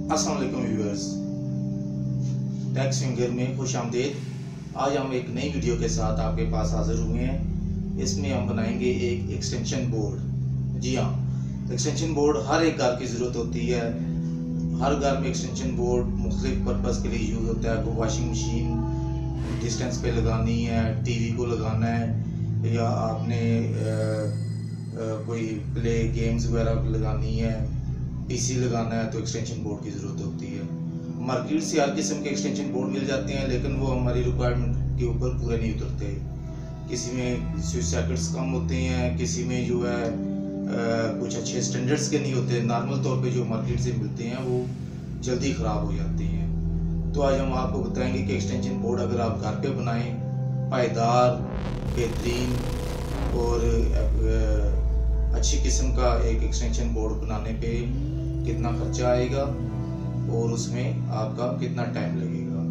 अस्सलाम वालेकुम viewers, take swinger में खुश आमदीद। आज हम एक नई वीडियो के साथ आपके पास हाजिर हुए हैं। इसमें हम बनाएंगे एक एक्सटेंशन बोर्ड। जी हाँ, एक्सटेंशन बोर्ड हर एक घर की ज़रूरत होती है। हर घर में एक्सटेंशन बोर्ड मुख्तलिफ पर्पज़ के लिए यूज़ होता है। कोई वॉशिंग मशीन डिस्टेंस पे लगानी है, टीवी को लगाना है, या आपने कोई प्ले गेम्स वगैरह लगानी है, पीसी लगाना है, तो एक्सटेंशन बोर्ड की ज़रूरत होती है। मार्केट से हर किस्म के एक्सटेंशन बोर्ड मिल जाते हैं, लेकिन वो हमारी रिक्वायरमेंट के ऊपर पूरे नहीं उतरते। किसी में स्विच सॉकेट्स कम होते हैं, किसी में जो है कुछ अच्छे स्टैंडर्ड्स के नहीं होते। नॉर्मल तौर पे जो मार्केट से मिलते हैं वो जल्दी ख़राब हो जाते हैं। तो आज हम आपको बताएंगे कि एक्सटेंशन बोर्ड अगर आप घर पे बनाएं, पायदार, बेहतरीन और अच्छी किस्म का एक एक्सटेंशन बोर्ड बनाने पे कितना खर्चा आएगा और उसमें आपका कितना टाइम लगेगा।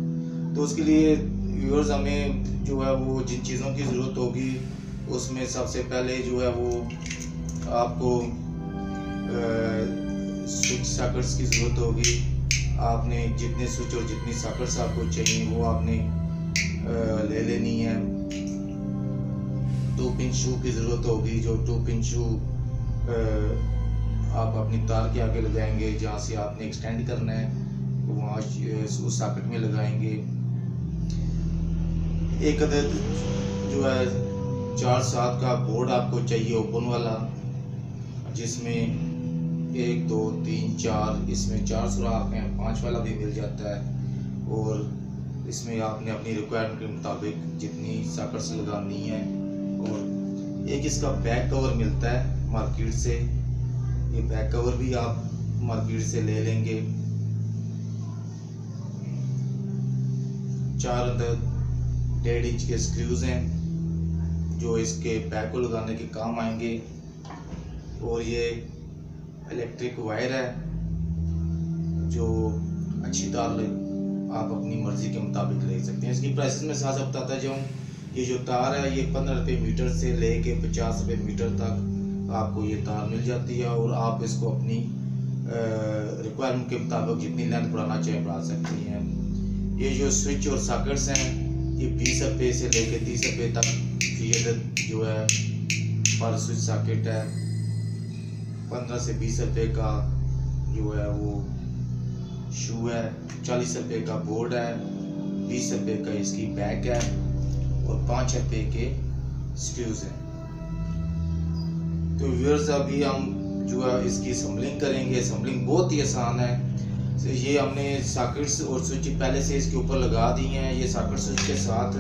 तो उसके लिए व्यूअर्स हमें जो है वो जिन चीज़ों की ज़रूरत होगी, उसमें सबसे पहले जो है वो आपको स्विच सॉकेट्स की ज़रूरत होगी। आपने जितने स्विच और जितनी सॉकेट्स आपको चाहिए वो आपने ले लेनी है। 2 पिन शू की ज़रूरत होगी। जो 2 पिन शू आप अपनी तार के आगे लगाएंगे, जहाँ से आपने एक्सटेंड करना है वहाँ उस सॉकेट में लगाएंगे। एक अदद जो है 4/7 का बोर्ड आपको चाहिए, ओपन वाला, जिसमें 1 2 3 4 इसमें 4 सुराख हैं। 5 वाला भी मिल जाता है और इसमें आपने अपनी रिक्वायरमेंट के मुताबिक जितनी सॉकेट्स लगानी है। और एक इसका बैक कवर मिलता है मार्केट से, ये बैक कवर भी आप मार्केट से ले लेंगे। 4 अंदर 1.5 इंच के स्क्रूज हैं जो इसके बैक को लगाने के काम आएंगे। और ये इलेक्ट्रिक वायर है जो अच्छी तार आप अपनी मर्ज़ी के मुताबिक ले सकते हैं। इसकी प्राइसेस में साथ बताता जाऊँ। ये जो तार है ये 15 रुपये मीटर से लेके 50 रुपये मीटर तक आपको ये तार मिल जाती है, और आप इसको अपनी रिक्वायरमेंट के मुताबिक जितनी लेंथ बढ़ाना चाहें बढ़ा सकती हैं। ये जो स्विच और सॉकेट्स हैं ये 20 रुपये से लेके 30 रुपये तक फी जो है पर स्विच सॉकेट है। 15 से 20 रुपये का जो है वो शू है, 40 रुपये का बोर्ड है, 20 रुपये का इसकी बैक है और 5 रुपये के स्क्रूज हैं। तो व्यूअर्स अभी हम जो है इसकी असम्बलिंग करेंगे। असम्बलिंग बहुत ही आसान है। तो ये हमने सॉकेट्स और स्विच पहले से इसके ऊपर लगा दी हैं। ये सॉकेट स्विच के साथ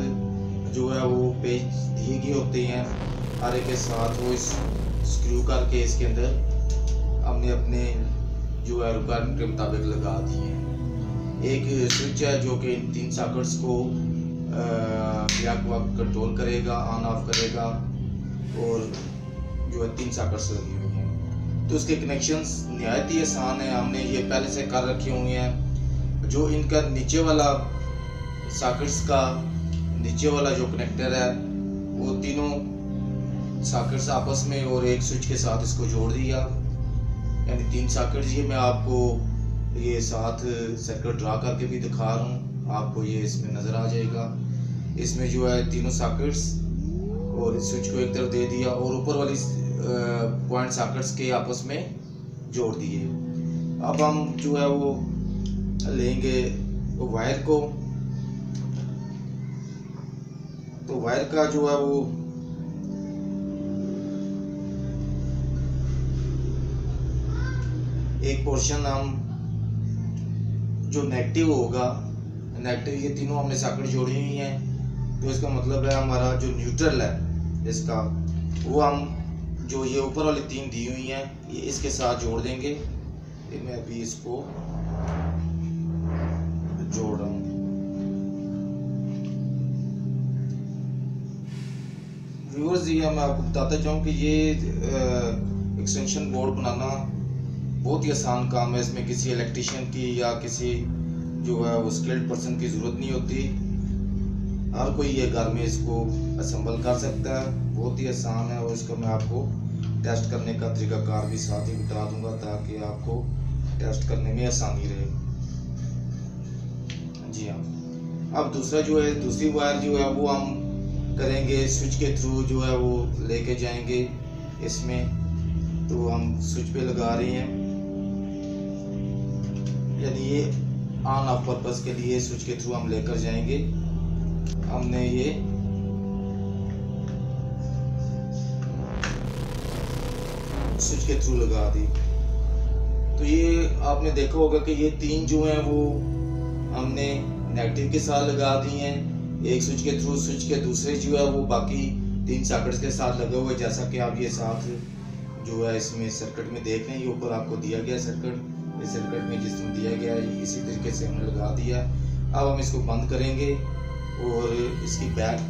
जो है वो पेज दिए गए होते हैं, हर एक के साथ वो इस स्क्रू करके इसके अंदर हमने अपने जो है रिक्वायरमेंट के मुताबिक लगा दिए हैं। एक स्विच है जो कि इन 3 सॉकेट्स को ब्लैक वक्त कंट्रोल करेगा, ऑन ऑफ करेगा, और जो है 3 सॉकेट्स लगी हुई हैं। तो उसके कनेक्शंस नहायत ही आसान है, हमने ये पहले से कर रखे हुए हैं। जो इनका नीचे वाला सॉकेट्स का नीचे वाला जो कनेक्टर है वो तीनों सॉकेट्स आपस में और एक स्विच के साथ इसको जोड़ दिया, यानी 3 सॉकेट्स। ये मैं आपको ये साथ सर्किट ड्रा करके भी दिखा रहा हूँ, आपको ये इसमें नज़र आ जाएगा। इसमें जो है तीनों सॉकेट्स और स्विच को एक तरफ दे दिया और ऊपर वाली पॉइंट सॉकेट्स के आपस में जोड़ दिए। अब हम जो है वो लेंगे वो वायर को। तो वायर का जो है वो एक पोर्शन हम जो नेगेटिव होगा, नेगेटिव ये तीनों हमने सॉकेट जोड़ी हुई हैं, तो इसका मतलब है हमारा जो न्यूट्रल है इसका वो हम जो ये ऊपर वाली 3 दी हुई हैं ये इसके साथ जोड़ देंगे। ये मैं अभी इसको जोड़ रहा हूँ। व्यूअर्स ये मैं आपको बताता चाहूँ कि ये एक्सटेंशन बोर्ड बनाना बहुत ही आसान काम है। इसमें किसी इलेक्ट्रिशियन की या किसी जो है वो स्किल्ड पर्सन की ज़रूरत नहीं होती। हर कोई ये घर में इसको असम्बल कर सकता है, बहुत ही आसान है। और इसको मैं आपको टेस्ट करने का तरीकाकार भी साथ ही बता दूंगा ताकि आपको टेस्ट करने में आसानी रहे। जी हाँ, अब दूसरा जो है, दूसरी वायर जो है वो हम करेंगे स्विच के थ्रू, जो है वो लेके जाएंगे इसमें। तो हम स्विच पे लगा रहे हैं, यानी ये ऑन ऑफ पर्पस के लिए स्विच के थ्रू हम लेकर जाएंगे। हमने ये स्विच के थ्रू लगा दी। तो ये आपने देखा होगा कि ये 3 जो हैं वो हमने नेगेटिव के साथ लगा दी हैं, एक स्विच के थ्रू, स्विच के दूसरे जो है वो बाकी 3 सॉकेट्स के साथ लगे हुए, जैसा कि आप ये साथ जो है इसमें सर्किट में देख रहे हैं। ये ऊपर आपको दिया गया सर्किट, इस सर्किट में जिस तरह दिया गया है इसी तरीके से हमने लगा दिया। अब हम इसको बंद करेंगे और इसकी बैक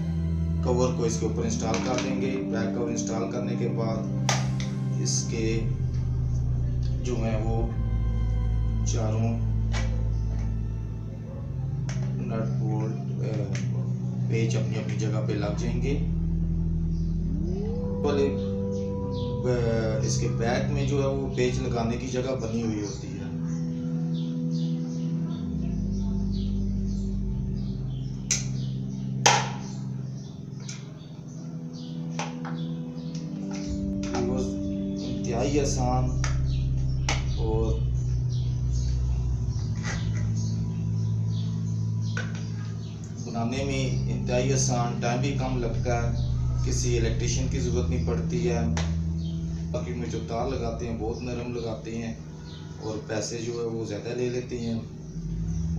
कवर को इसके ऊपर इंस्टॉल कर देंगे। बैक कवर इंस्टॉल करने के बाद इसके जो है वो चारों नट बोल्ट पेच अपनी अपनी जगह पे लग जाएंगे। पहले इसके बैक में जो है वो पेच लगाने की जगह बनी हुई होती है। इंतहाई आसान और बनाने में इंतहाई आसान, टाइम भी कम लगता है, किसी इलेक्ट्रिशियन की ज़रूरत नहीं पड़ती है। बाकी में जो तार लगाते हैं बहुत नरम लगाते हैं और पैसे जो है वो ज़्यादा ले लेते हैं।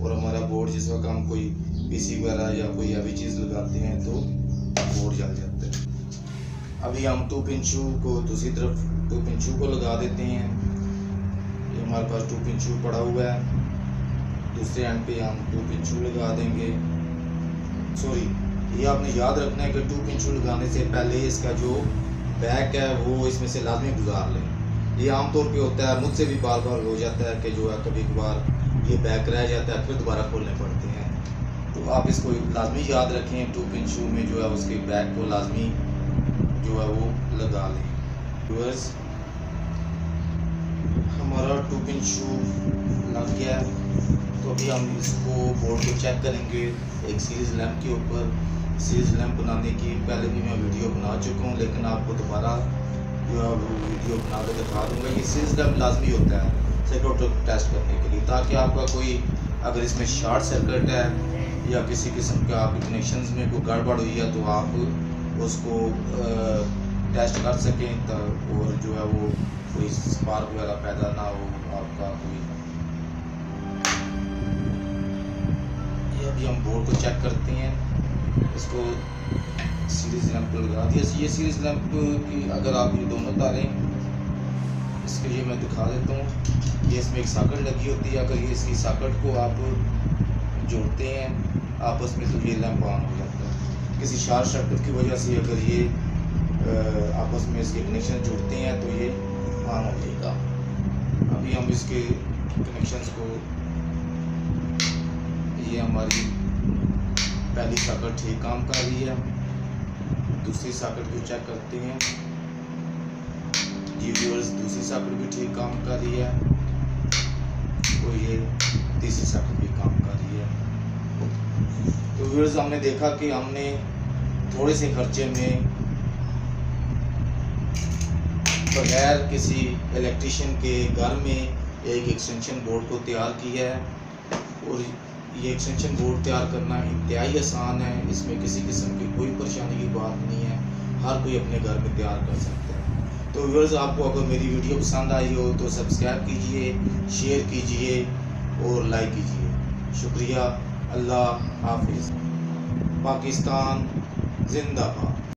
और हमारा बोर्ड जिस वक्त हम कोई पीसी वगैरह या कोई हैवी चीज़ लगाते हैं तो बोर्ड जल जाता है। अभी हम 2 पिन शू को दूसरी तरफ 2 पिन शू को लगा देते हैं। ये हमारे पास 2 पिन शू पड़ा हुआ है, दूसरे एंड पे हम 2 पिन शू लगा देंगे। सॉरी, ये आपने याद रखना है कि 2 पिन शू लगाने से पहले इसका जो बैक है वो इसमें से लाजमी गुजार लें। ये आमतौर पे होता है, मुझसे भी बार बार हो जाता है कि जो है कभी कभार ये बैक रह जाता है, फिर दोबारा खोलने पड़ते हैं। तो आप इसको लाजमी याद रखें, 2 पिन शू में जो है उसके बैक को लाजमी जो है वो लगा लें। व्यूअर्स, हमारा 2 पिन शू लग गया है। तो अभी हम इसको बोर्ड को चेक करेंगे एक सीरीज लैंप के ऊपर। सीरीज लैंप बनाने की पहले भी मैं वीडियो बना चुका हूँ, लेकिन आपको दोबारा जो है वो वीडियो बना कर दिखा दूँगा। ये सीरीज लैंप लाजमी होता है सर्किट को टेस्ट करने के लिए, ताकि आपका कोई अगर इसमें शॉर्ट सर्किट है या किसी किस्म का आपके कनेक्शंस में कोई गड़बड़ हुई है तो आप उसको टेस्ट कर सकें और जो है वो कोई स्पार्क वगैरह पैदा ना हो आपका कोई। ये अभी हम बोर्ड को चेक करते हैं। इसको सीरीज लैंप लगा दिया। ये सीरीज लैंप की अगर आप ये दोनों तारें, इसके लिए मैं दिखा देता हूँ। ये इसमें एक सॉकेट लगी होती है, अगर ये इसकी सॉकेट को आप जोड़ते हैं आपस में तो ये लैंप ऑन हो जाता है। किसी शॉर्ट सर्किट की वजह से अगर ये आपस में इसके कनेक्शन जुड़ते हैं तो ये ऑन हो जाएगा। अभी हम इसके कनेक्शंस को, ये हमारी पहली सॉकेट ठीक काम कर रही है, दूसरी सॉकेट को चेक करते हैं। जी व्यूअर्स, दूसरी सॉकेट भी ठीक काम कर रही है, तो ये तीसरी सॉकेट भी काम कर रही है। तो व्यूअर्स, हमने देखा कि हमने थोड़े से खर्चे में बगैर किसी इलेक्ट्रिशियन के घर में एक एक्सटेंशन बोर्ड को तैयार किया है। और ये एक्सटेंशन बोर्ड तैयार करना इंतहाई आसान है, इसमें किसी किस्म की कोई परेशानी की बात नहीं है, हर कोई अपने घर में तैयार कर सकता है। तो व्यूअर्स, आपको अगर मेरी वीडियो पसंद आई हो तो सब्सक्राइब कीजिए, शेयर कीजिए और लाइक कीजिए। शुक्रिया। अल्लाह हाफिज़। पाकिस्तान जिंदाबाद।